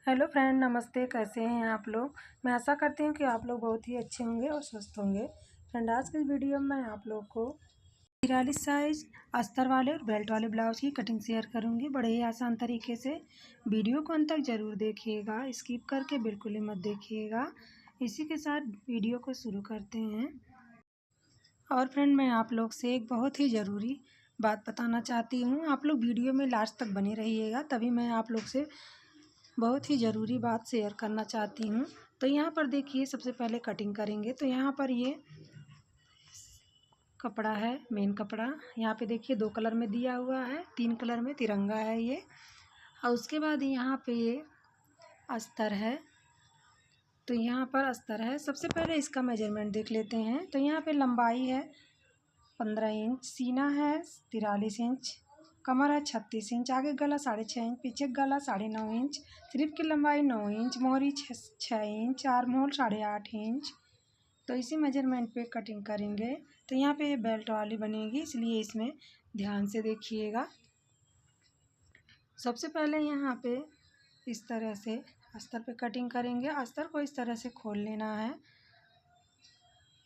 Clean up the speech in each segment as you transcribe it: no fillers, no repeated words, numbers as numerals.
Hello friend, नमस्ते। कैसे हैं आप लोग। मैं आशा करती हूँ कि आप लोग बहुत ही अच्छे होंगे और स्वस्थ होंगे। फ्रेंड, आज की वीडियो में मैं आप लोग को 43 साइज अस्तर वाले और बेल्ट वाले ब्लाउज की कटिंग शेयर करूँगी बड़े ही आसान तरीके से। वीडियो को अंत तक ज़रूर देखिएगा, स्किप करके बिल्कुल ही मत देखिएगा। इसी के साथ वीडियो को शुरू करते हैं। और फ्रेंड, मैं आप लोग से एक बहुत ही ज़रूरी बात बताना चाहती हूँ। आप लोग वीडियो में लास्ट तक बने रहिएगा, तभी मैं आप लोग से बहुत ही ज़रूरी बात शेयर करना चाहती हूँ। तो यहाँ पर देखिए, सबसे पहले कटिंग करेंगे तो यहाँ पर ये कपड़ा है, मेन कपड़ा। यहाँ पे देखिए 2 कलर में दिया हुआ है, 3 कलर में तिरंगा है ये। और उसके बाद यहाँ पे ये अस्तर है। तो यहाँ पर अस्तर है। सबसे पहले इसका मेजरमेंट देख लेते हैं। तो यहाँ पे लंबाई है 15 इंच, सीना है 43 इंच, कमर है 36 इंच, आगे गला 6.5 इंच, पीछे गला 9.5 इंच, स्लीव की लंबाई 9 इंच, मोहरी 6 इंच, आर्म होल 8.5 इंच। तो इसी मेजरमेंट पे कटिंग करेंगे। तो यहाँ पे बेल्ट वाली बनेगी, इसलिए इसमें ध्यान से देखिएगा। सबसे पहले यहाँ पे इस तरह से अस्तर पे कटिंग करेंगे। अस्तर को इस तरह से खोल लेना है,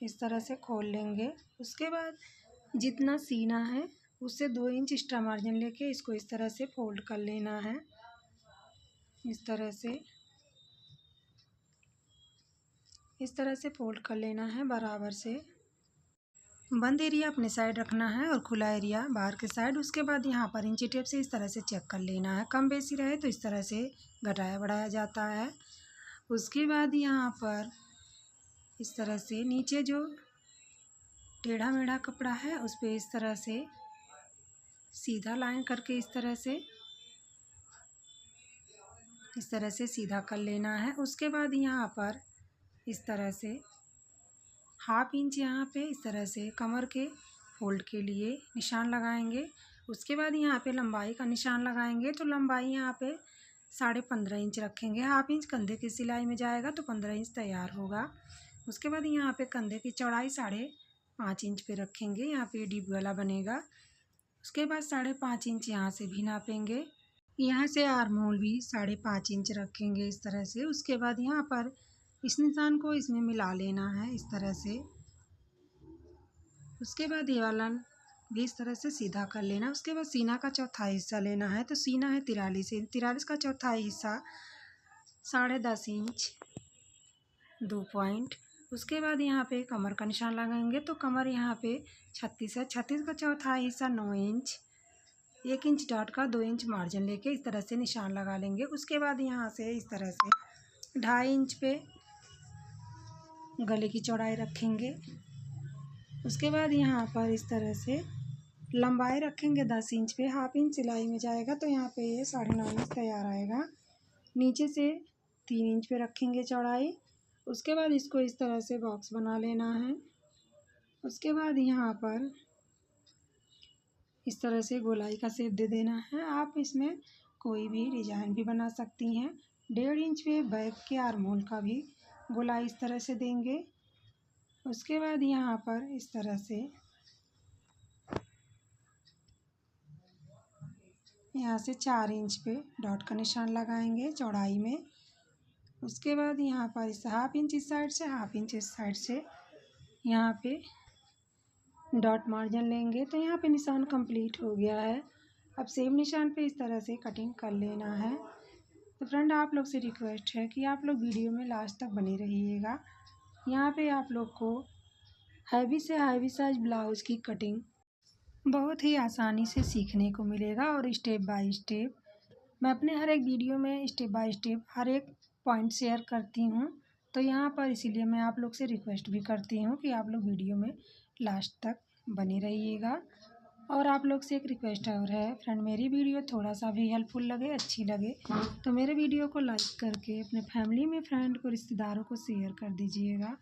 इस तरह से खोल लेंगे। उसके बाद जितना सीना है उससे 2 इंच एक्स्ट्रा मार्जिन लेके इसको इस तरह से फोल्ड कर लेना है। इस तरह से फोल्ड कर लेना है बराबर से। बंद एरिया अपने साइड रखना है और खुला एरिया बाहर के साइड। उसके बाद यहाँ पर इंची टेप से इस तरह से चेक कर लेना है। कम बेसी रहे तो इस तरह से घटाया बढ़ाया जाता है। उसके बाद यहाँ पर इस तरह से नीचे जो टेढ़ा मेढ़ा कपड़ा है उस पर इस तरह से सीधा लाइन करके इस तरह से सीधा कर लेना है। उसके बाद यहाँ पर इस तरह से 1/2 इंच यहाँ पे इस तरह से कमर के फोल्ड के लिए निशान लगाएंगे। उसके बाद यहाँ पे लंबाई का निशान लगाएंगे। तो लंबाई यहाँ पे 15.5 इंच रखेंगे। 1/2 इंच कंधे की सिलाई में जाएगा तो 15 इंच तैयार होगा। उसके बाद यहाँ पे कंधे की चौड़ाई 5.5 इंच पे रखेंगे। यहाँ पे डीप गला बनेगा। उसके बाद 5.5 इंच यहाँ से भी नापेंगे। यहाँ से आर्म होल भी 5.5 इंच रखेंगे इस तरह से। उसके बाद यहाँ पर इस निशान को इसमें मिला लेना है इस तरह से। उसके बाद ये वाला भी इस तरह से सीधा कर लेना। उसके बाद सीना का चौथाई हिस्सा लेना है। तो सीना है 43 इंच, 43 का चौथाई हिस्सा 10.5 इंच 2 पॉइंट। उसके बाद यहाँ पे कमर का निशान लगाएंगे। तो कमर यहाँ पे 36 है, 36 का चौथाई हिस्सा 9 इंच, 1 इंच डॉट का 2 इंच मार्जिन लेके इस तरह से निशान लगा लेंगे। उसके बाद यहाँ से इस तरह से 2.5 इंच पे गले की चौड़ाई रखेंगे। उसके बाद यहाँ पर इस तरह से लंबाई रखेंगे 10 इंच पे। 1/2 इंच सिलाई में जाएगा तो यहाँ पे ये 9.5 इंच तैयार आएगा। नीचे से 3 इंच पे रखेंगे चौड़ाई। उसके बाद इसको इस तरह से बॉक्स बना लेना है। उसके बाद यहाँ पर इस तरह से गोलाई का शेप दे देना है। आप इसमें कोई भी डिजाइन भी बना सकती हैं। 1.5 इंच पे बैक के आर्म होल का भी गोलाई इस तरह से देंगे। उसके बाद यहाँ पर इस तरह से यहाँ से 4 इंच पे डॉट का निशान लगाएंगे चौड़ाई में। उसके बाद यहाँ पर इस 1/2 इंच इस साइड से, 1/2 इंच इस साइड से यहाँ पे डॉट मार्जिन लेंगे। तो यहाँ पे निशान कंप्लीट हो गया है। अब सेम निशान पे इस तरह से कटिंग कर लेना है। तो फ्रेंड, आप लोग से रिक्वेस्ट है कि आप लोग वीडियो में लास्ट तक बने रहिएगा। यहाँ पे आप लोग को हैवी से हैवी साइज ब्लाउज की कटिंग बहुत ही आसानी से सीखने को मिलेगा और स्टेप बाय स्टेप। मैं अपने हर एक वीडियो में स्टेप बाय स्टेप हर एक पॉइंट शेयर करती हूँ। तो यहाँ पर इसीलिए मैं आप लोग से रिक्वेस्ट भी करती हूँ कि आप लोग वीडियो में लास्ट तक बने रहिएगा। और आप लोग से एक रिक्वेस्ट और है फ्रेंड, मेरी वीडियो थोड़ा सा भी हेल्पफुल लगे, अच्छी लगे तो मेरे वीडियो को लाइक करके अपने फैमिली में, फ्रेंड को, रिश्तेदारों को शेयर कर दीजिएगा।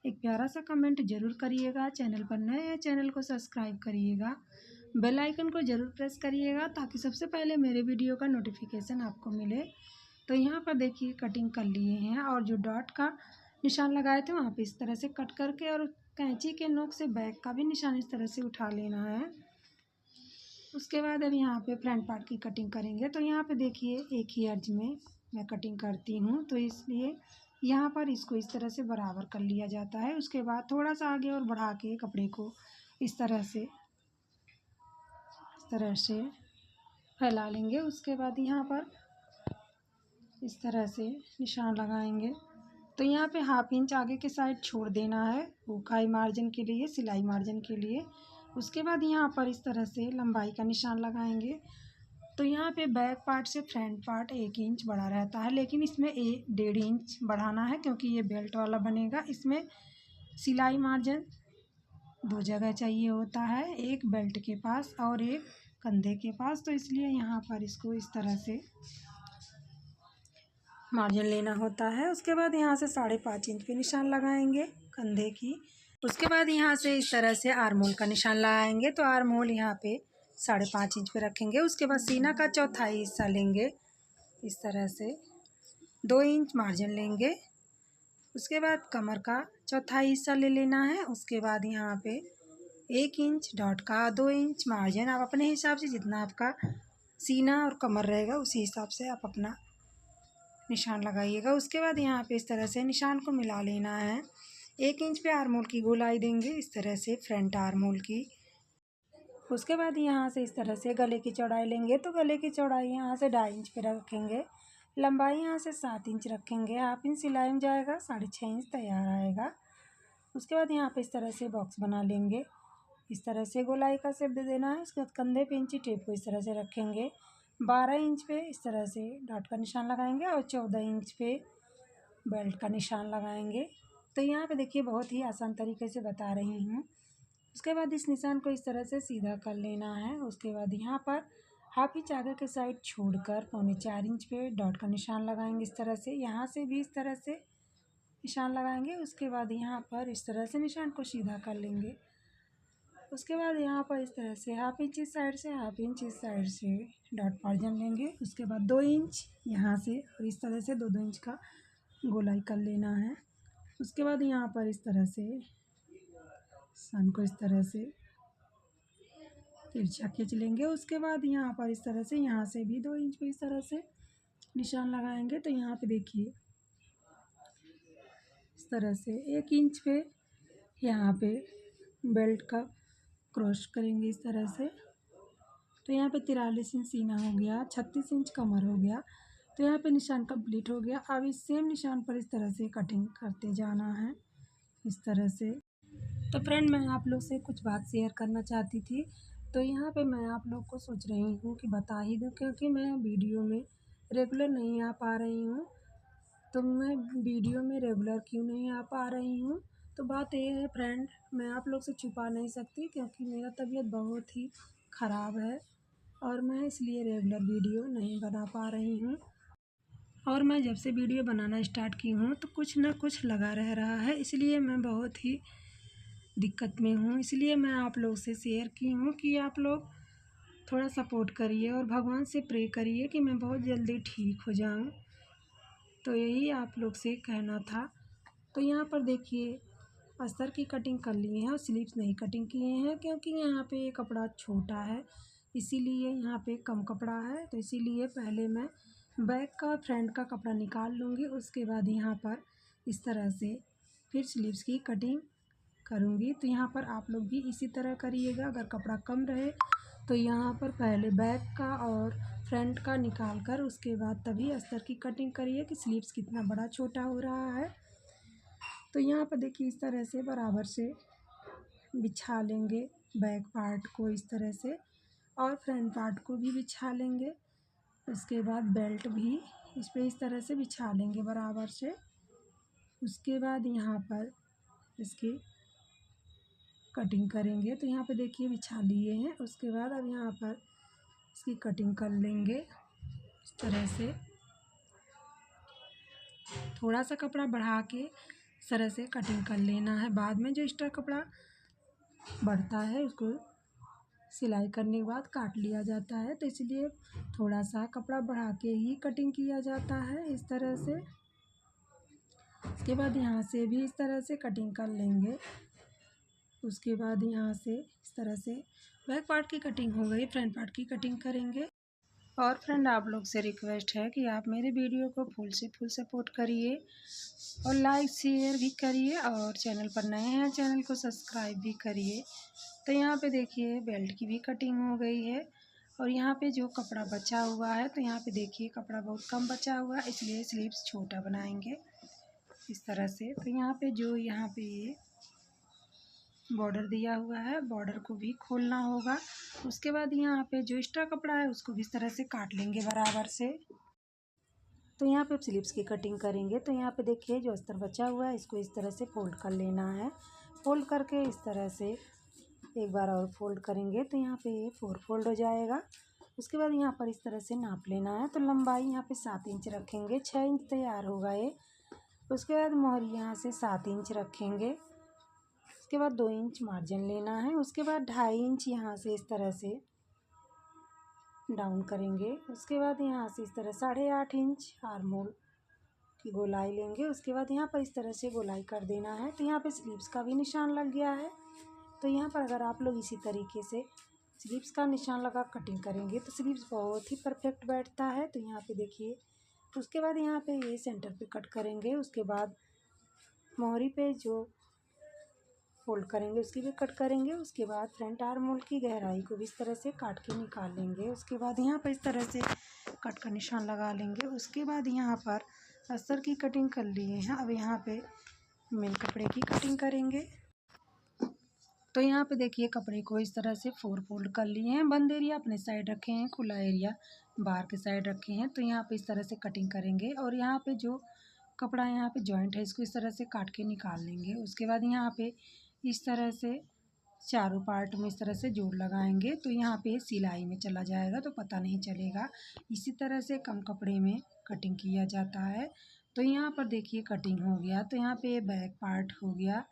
एक प्यारा सा कमेंट ज़रूर करिएगा। चैनल पर नए हैं, चैनल को सब्सक्राइब करिएगा। बेल आइकन को ज़रूर प्रेस करिएगा ताकि सबसे पहले मेरे वीडियो का नोटिफिकेशन आपको मिले। तो यहाँ पर देखिए कटिंग कर लिए हैं और जो डॉट का निशान लगाए थे वहाँ पे इस तरह से कट करके और कैंची के नोक से बैक का भी निशान इस तरह से उठा लेना है। उसके बाद अब यहाँ पे फ्रंट पार्ट की कटिंग करेंगे। तो यहाँ पे देखिए एक ही अर्ज में मैं कटिंग करती हूँ, तो इसलिए यहाँ पर इसको इस तरह से बराबर कर लिया जाता है। उसके बाद थोड़ा सा आगे और बढ़ा के कपड़े को इस तरह से फैला लेंगे। उसके बाद यहाँ पर इस तरह से निशान लगाएंगे। तो यहाँ पे 1/2 इंच आगे के साइड छोड़ देना है, वो खाई मार्जिन के लिए, सिलाई मार्जिन के लिए। उसके बाद यहाँ पर इस तरह से लंबाई का निशान लगाएंगे। तो यहाँ पे बैक पार्ट से फ्रंट पार्ट 1 इंच बड़ा रहता है, लेकिन इसमें 1.5 इंच बढ़ाना है क्योंकि ये बेल्ट वाला बनेगा। इसमें सिलाई मार्जिन 2 जगह चाहिए होता है, एक बेल्ट के पास और एक कंधे के पास। तो इसलिए यहाँ पर इसको इस तरह से मार्जिन लेना होता है। उसके बाद यहाँ से 5.5 इंच पे निशान लगाएंगे कंधे की। उसके बाद यहाँ से इस तरह से आर्म होल का निशान लगाएंगे। तो आर्म होल यहाँ पे 5.5 इंच पे रखेंगे। उसके बाद सीना का चौथाई हिस्सा लेंगे, इस तरह से 2 इंच मार्जिन लेंगे। उसके बाद कमर का चौथाई हिस्सा ले लेना है। उसके बाद यहाँ पे 1 इंच डॉट का, 2 इंच मार्जिन। आप अपने हिसाब से जितना आपका सीना और कमर रहेगा उसी हिसाब से आप अपना निशान लगाइएगा। उसके बाद यहाँ पे इस तरह से निशान को मिला लेना है। 1 इंच पे आर्म होल की गोलाई देंगे, इस तरह से फ्रंट आर्म होल की। उसके बाद यहाँ से इस तरह से गले की चौड़ाई लेंगे। तो गले की चौड़ाई यहाँ से 2.5 इंच पे रखेंगे। लंबाई यहाँ से 7 इंच रखेंगे। 1/2 इंच सिलाई में जाएगा, 6.5 इंच तैयार आएगा। उसके बाद यहाँ पे इस तरह से बॉक्स बना लेंगे, इस तरह से गोलाई का शेप दे देना है। उसके बाद कंधे पे इंची टेप को इस तरह से रखेंगे। 12 इंच पे इस तरह से डॉट का निशान लगाएंगे और 14 इंच पे बेल्ट का निशान लगाएंगे। तो यहाँ पे देखिए बहुत ही आसान तरीके से बता रही हूँ। उसके बाद इस निशान को इस तरह से सीधा कर लेना है। उसके बाद यहाँ पर 1/2 इंच आगे के साइड छोड़कर 3.25 इंच पे डॉट का निशान लगाएंगे, इस तरह से। यहाँ से भी इस तरह से निशान लगाएंगे। उसके बाद यहाँ पर इस तरह से निशान को सीधा कर लेंगे। उसके बाद यहाँ पर इस तरह से 1/2 इंच इस साइड से, 1/2 इंच इस साइड से डॉट मार्जिन लेंगे। उसके बाद 2 इंच यहाँ से और इस तरह से 2-2 इंच का गोलाई कर लेना है। उसके बाद यहाँ पर इस तरह से सन को इस तरह से तिरछा खींच लेंगे। उसके बाद यहाँ पर इस तरह से यहाँ से भी 2 इंच पे इस तरह से निशान लगाएंगे। तो यहाँ पे देखिए इस तरह से 1 इंच पे यहाँ पे बेल्ट का क्रॉस करेंगे, इस तरह से। तो यहाँ पे 43 इंच सीना हो गया, 36 इंच कमर हो गया। तो यहाँ पे निशान कंप्लीट हो गया। अब इस सेम निशान पर इस तरह से कटिंग करते जाना है, इस तरह से। तो फ्रेंड, मैं आप लोग से कुछ बात शेयर करना चाहती थी। तो यहाँ पे मैं आप लोग को सोच रही हूँ कि बता ही दूँ, क्योंकि मैं वीडियो में रेगुलर नहीं आ पा रही हूँ। तो मैं वीडियो में रेगुलर क्यों नहीं आ पा रही हूँ, तो बात ये है फ्रेंड, मैं आप लोग से छुपा नहीं सकती, क्योंकि मेरा तबीयत बहुत ही ख़राब है और मैं इसलिए रेगुलर वीडियो नहीं बना पा रही हूँ। और मैं जब से वीडियो बनाना स्टार्ट की हूँ तो कुछ ना कुछ लगा रह रहा है, इसलिए मैं बहुत ही दिक्कत में हूँ। इसलिए मैं आप लोग से शेयर की हूँ कि आप लोग थोड़ा सपोर्ट करिए और भगवान से प्रे करिए कि मैं बहुत जल्दी ठीक हो जाऊँ। तो यही आप लोग से कहना था। तो यहाँ पर देखिए अस्तर की कटिंग कर लिए हैं और स्लीव्स नहीं कटिंग किए हैं, क्योंकि यहाँ पे कपड़ा छोटा है, इसीलिए यहाँ पे कम कपड़ा है। तो इसीलिए पहले मैं बैक का फ्रंट का कपड़ा निकाल लूँगी। उसके बाद यहाँ पर इस तरह से फिर स्लीव्स की कटिंग करूँगी। तो यहाँ पर आप लोग भी इसी तरह करिएगा। अगर कपड़ा कम रहे तो यहाँ पर पहले बैक का और फ्रंट का निकाल कर उसके बाद तभी अस्तर की कटिंग करिए कि स्लीव्स कितना बड़ा छोटा हो रहा है। तो यहाँ पर देखिए इस तरह से बराबर से बिछा लेंगे बैक पार्ट को, इस तरह से, और फ्रंट पार्ट को भी बिछा लेंगे। उसके बाद बेल्ट भी इस पे इस तरह से बिछा लेंगे बराबर से। उसके बाद यहाँ पर इसकी कटिंग करेंगे। तो यहाँ पे देखिए बिछा लिए हैं। उसके बाद अब यहाँ पर इसकी कटिंग कर लेंगे इस तरह से। थोड़ा सा कपड़ा बढ़ा के इस तरह से कटिंग कर लेना है। बाद में जो एक्स्ट्रा कपड़ा बढ़ता है उसको सिलाई करने के बाद काट लिया जाता है। तो इसलिए थोड़ा सा कपड़ा बढ़ा के ही कटिंग किया जाता है, इस तरह से। उसके बाद यहाँ से भी इस तरह से कटिंग कर लेंगे। उसके बाद यहाँ से इस तरह से बैक पार्ट की कटिंग हो गई, फ्रंट पार्ट की कटिंग करेंगे। और फ्रेंड आप लोग से रिक्वेस्ट है कि आप मेरे वीडियो को फुल से फुल सपोर्ट करिए और लाइक शेयर भी करिए, और चैनल पर नए हैं चैनल को सब्सक्राइब भी करिए। तो यहाँ पे देखिए बेल्ट की भी कटिंग हो गई है, और यहाँ पे जो कपड़ा बचा हुआ है तो यहाँ पे देखिए कपड़ा बहुत कम बचा हुआ है, इसलिए स्लीव्स छोटा बनाएंगे इस तरह से। तो यहाँ पे जो यहाँ पे बॉर्डर दिया हुआ है, बॉर्डर को भी खोलना होगा। उसके बाद यहाँ पे जो एक्स्ट्रा कपड़ा है उसको भी इस तरह से काट लेंगे बराबर से। तो यहाँ पे स्लीव्स की कटिंग करेंगे। तो यहाँ पे देखिए जो अस्तर बचा हुआ है इसको इस तरह से फोल्ड कर लेना है। फोल्ड करके इस तरह से एक बार और फोल्ड करेंगे तो यहाँ पे 4 फोल्ड हो जाएगा। उसके बाद यहाँ पर इस तरह से नाप लेना है। तो लंबाई यहाँ पे 7 इंच रखेंगे, 6 इंच तैयार होगा ये। उसके बाद मोहरी यहाँ से 7 इंच रखेंगे। उसके बाद 2 इंच मार्जिन लेना है। उसके बाद 2.5 इंच यहाँ से इस तरह से डाउन करेंगे। उसके बाद यहाँ से इस तरह 8.5 इंच आर्म होल की गोलाई लेंगे। उसके बाद यहाँ पर इस तरह से गोलाई कर देना है। तो यहाँ पे स्लीव्स का भी निशान लग गया है। तो यहाँ पर अगर आप लोग इसी तरीके से स्लीव्स का निशान लगा कटिंग करेंगे तो स्लीव्स बहुत ही परफेक्ट बैठता है। तो यहाँ पे देखिए, उसके बाद यहाँ पे ये सेंटर पे कट करेंगे। उसके बाद मोहरी पे जो फोल्ड करेंगे उसकी भी कट करेंगे। उसके बाद फ्रंट आर्म होल की गहराई को भी इस तरह से काट के निकाल लेंगे। उसके बाद यहाँ पर इस तरह से कट का निशान लगा लेंगे। उसके बाद यहाँ पर अस्तर की कटिंग कर लिए हैं। अब यहाँ पे मेन कपड़े की कटिंग करेंगे। तो यहाँ पे देखिए कपड़े को इस तरह से 4 फोल्ड कर लिए हैं। बंद एरिया अपने साइड रखे हैं, खुला एरिया बाहर के साइड रखे हैं। तो यहाँ पे इस तरह से कटिंग करेंगे, और यहाँ पे जो कपड़ा यहाँ पे जॉइंट है इसको इस तरह से काट के निकाल लेंगे। उसके बाद यहाँ पे इस तरह से चारों पार्ट में इस तरह से जोड़ लगाएंगे तो यहाँ पे सिलाई में चला जाएगा तो पता नहीं चलेगा। इसी तरह से कम कपड़े में कटिंग किया जाता है। तो यहाँ पर देखिए कटिंग हो गया। तो यहाँ पे बैक पार्ट हो गया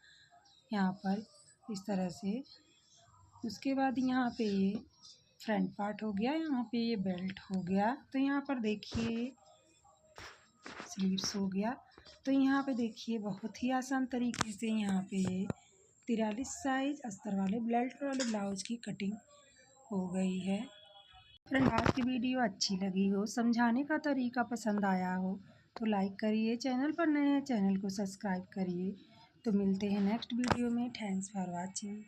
यहाँ पर इस तरह से। उसके बाद यहाँ पे ये फ्रंट पार्ट हो गया, यहाँ पे ये बेल्ट हो गया। तो यहाँ पर देखिए स्लीव्स हो गया। तो यहाँ पे देखिए बहुत ही आसान तरीके से यहाँ पे 43 साइज अस्तर वाले बेल्ट वाले ब्लाउज की कटिंग हो गई है। फ्रेंड आज की वीडियो अच्छी लगी हो, समझाने का तरीका पसंद आया हो तो लाइक करिए, चैनल पर नए हैं चैनल को सब्सक्राइब करिए। तो मिलते हैं नेक्स्ट वीडियो में। Thanks for watching.